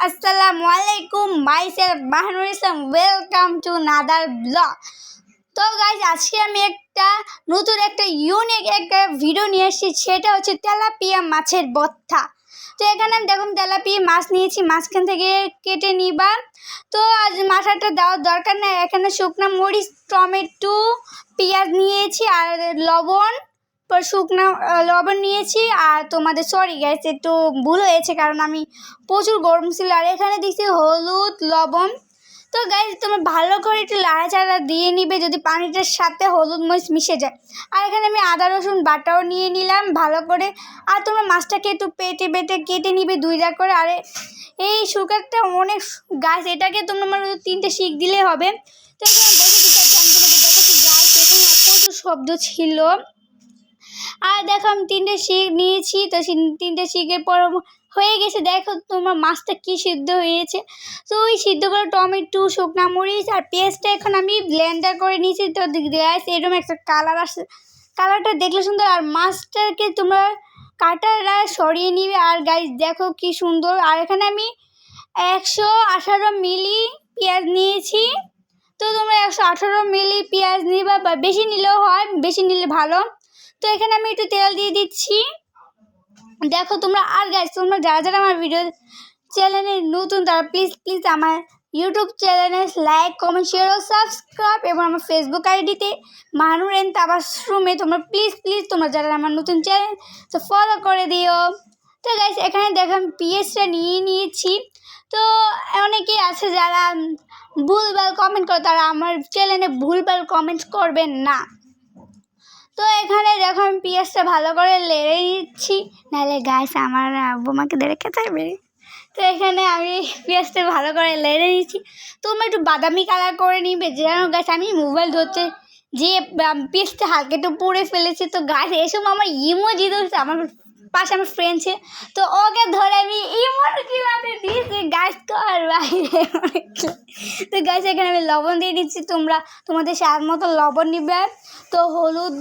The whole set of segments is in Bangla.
আসসালামু আলাইকুম myself Mahnoor Islam welcome to another blog. তো গাইজ আজকে আমি নতুন ইউনিক ভিডিও নিয়ে এসেছি, সেটা হচ্ছে তেলাপিয়া মাছের ভর্তা। তো এখানে আমি দেখুন তেলাপিয়া মাছ নিয়েছি, মাঝখান থেকে কেটে নিবা। তো আজ মাথাটা দেওয়ার দরকার নেই, এখানে শুকনো মরিচ, টমেটো, পেঁয়াজ নিয়েছি আর লবণ, শুকনো লবণ নিয়েছি। আর তোমাদের সরি গাইস, একটু ভুল হয়েছে কারণ আমি প্রচুর গরম ছিল। আর এখানে দিচ্ছি হলুদ, লবণ। তো গাইস তোমরা ভালো করে একটু লাড়াচাড়া দিয়ে নিবে যদি পানিটার সাথে হলুদ মরিচ মিশে যায়। আর এখানে আমি আদা রসুন বাটাও নিয়ে নিলাম ভালো করে। আর তোমরা মাছটাকে একটু পেটে পেটে কেটে নিবে দুইটা করে। আর এই শুকারটা অনেক গাছ, এটাকে তোমরা মানে 3টে শিক দিলে হবে। তো এখানে বসে দিতে আমি তোমাদের দেখাচ্ছি গাছ, এখানে প্রচুর শব্দ ছিল। আর দেখো আমি 3টে শিক নিয়েছি, তো 3টে শিকের পর হয়ে গেছে। দেখো তোমার মাছটা কি সিদ্ধ হয়েছে। তো ওই সিদ্ধ করে টমেটো, শুকনা মরিচ আর পেঁয়াজটা এখন আমি ব্লেন্ডার করে নিয়েছি। তো গ্যাস এরকম একটা কালার আসে, কালারটা দেখলে সুন্দর। আর মাছটাকে তোমরা কাটারা সরিয়ে নিবে। আর গাইস দেখো কি সুন্দর। আর এখানে আমি 118 মিলি পেঁয়াজ নিয়েছি। তো তোমরা 118 মিলি পেঁয়াজ নিবা, বা বেশি নিলেও হয়, বেশি নিলে ভালো। তো এখানে আমি একটু তেল দিয়ে দিচ্ছি। দেখো তোমরা, আর গাইস তোমরা যারা যারা আমার ভিডিও চ্যানেলে নতুন তারা প্লিজ আমার ইউটিউব চ্যানেলে লাইক, কমেন্ট, শেয়ার ও সাবস্ক্রাইব, এবং আমার ফেসবুক আইডিতে মাহনুর এন্ড তাবাসসুমে তোমরা প্লিজ তোমরা যারা আমার নতুন চ্যানেল তো ফলো করে দিও। তো গাইস এখানে দেখো আমি পেঁয়াজটা নিয়ে নিয়েছি। তো অনেকেই আছে যারা ভুলভাল কমেন্ট করে, তারা আমার চ্যানেলে ভুলভাল কমেন্ট করবেন না। তো এখানে দেখো আমি পেঁয়াজটা ভালো করে লেড়ে নিচ্ছি, নাহলে গাইস আমার আব্বু আমাকে দেখে থাকবে। তো এখানে আমি পেঁয়াজটা ভালো করে লেড়ে নিচ্ছি। তোমরা একটু বাদামি কালার করে নিবে যেন গাছ। আমি মোবাইল ধরতে যে পেঁয়াজটা হালকা একটু পুড়ে ফেলেছি। তো গাছ এসব আমার ইমোজি ধরছে, আমার পাশে আমার ফ্রেন্ড ছিল, তো ওকে ধরে আমি ইমোজি কিভাবে দিয়েছি গাছ কর বাইরে। তো গাছ এখানে আমি লবণ দিয়ে দিচ্ছি, তোমরা তোমাদের স্বাদ মতো লবণ নিবে। তো হলুদ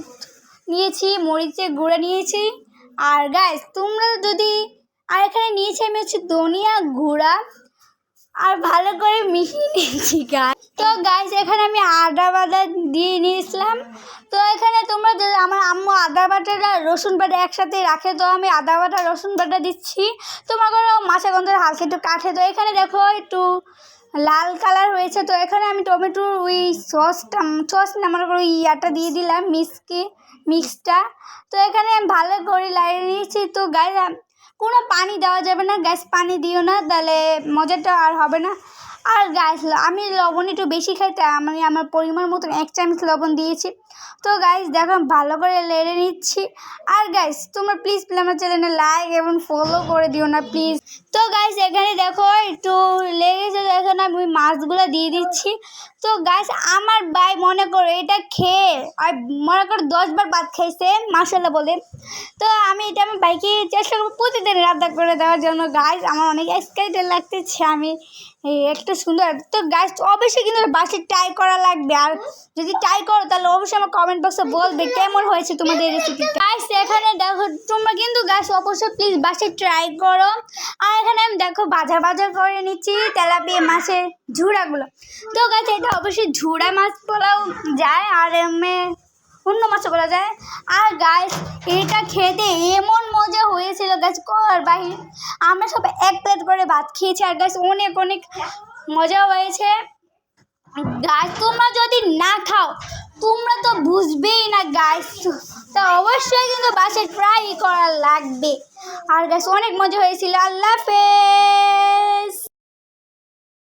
নিয়েছি, মরিচের গুঁড়া নিয়েছি। আর গাইস তোমরা যদি, আর এখানে নিয়েছি আমি হচ্ছে ধনিয়া গুঁড়া, আর ভালো করে মিশিয়ে নিয়েছি গাছ। তো গাইস এখানে আমি আদা বাটা দিয়ে নিয়েছিলাম। তো এখানে তোমরা যদি, আমার আম্মু আদা বাটাটা রসুন বাটা একসাথে রাখে, তো আমি আদা বাটা রসুন বাটা দিচ্ছি। তোমার করে মাছের গন্ধ হালকা একটু কাঠে। তো এখানে দেখো একটু লাল কালার হয়েছে। তো এখানে আমি টমেটোর ওই সস না মনে করো ইয়াটা দিয়ে দিলাম, মিক্সটা। তো এখানে আমি ভালো করে লাগিয়ে নিয়েছি। তো গাইস কোনো পানি দেওয়া যাবে না, গ্যাস পানি দিও না, তাহলে মজাটা আর হবে না। আর গাইস আমি লবণ একটু বেশি খাই, তাই আমি আমার পরিমাণ মতন 1 চামচ লবণ দিয়েছি। তো গাইস দেখো ভালো করে লেড়ে নিচ্ছি। আর গাইস তোমরা প্লিজ আমার চ্যানেলে লাইক এবং ফলো করে দিও না প্লিজ। তো গাইস এখানে দেখো একটু লেগেছে, এখানে আমি মাছগুলো দিয়ে দিচ্ছি। তো গাইস আমার ভাই মনে করো এটা খেয়ে আর মনে করো 10 বার ভাত খাইছে মাশাআল্লাহ বলে। তো আমি এটা আমার ভাইকে চেষ্টা করবো প্রতিদিন রান্না করে দেওয়ার জন্য। গাইস আমার অনেক এক্সাইটেড লাগতেছে, আমি একটা সুন্দর। তো গাইস অবশ্যই কিন্তু বাসায় ট্রাই করা লাগবে। আর যদি ট্রাই করো তাহলে অবশ্যই আমার কমেন্ট বক্সে বলবে কেমন হয়েছে তোমাদের রেসিপি। গাইস এখানে দেখো তোমরা কিন্তু গাইস অবশ্যই প্লিজ বাসায় ট্রাই করো। আর এখানে আমি দেখো ভাজা করে নিচ্ছি তেলাপিয়া মাছের ঝুড়াগুলো। তো গাইস এটা অবশ্যই ঝুড়া মাছ বলাও যায়, আর অন্য মাছ বলা যায়। আর গাইস এটা খেতে এমন মজা হয়েছিল গাছ কর বাহির, আমরা সব 1 প্লেট করে ভাত খেয়েছি। আর গাছ অনেক মজা হয়েছে। গাইস তোমরা যদি না খাও তোমরা তো বুঝবেই না গাইস। তো অবশ্যই কিন্তু বাসায় ট্রাই করা লাগবে। আর গাইস অনেক মজা হয়েছিল। আল্লাহ হাফেজ।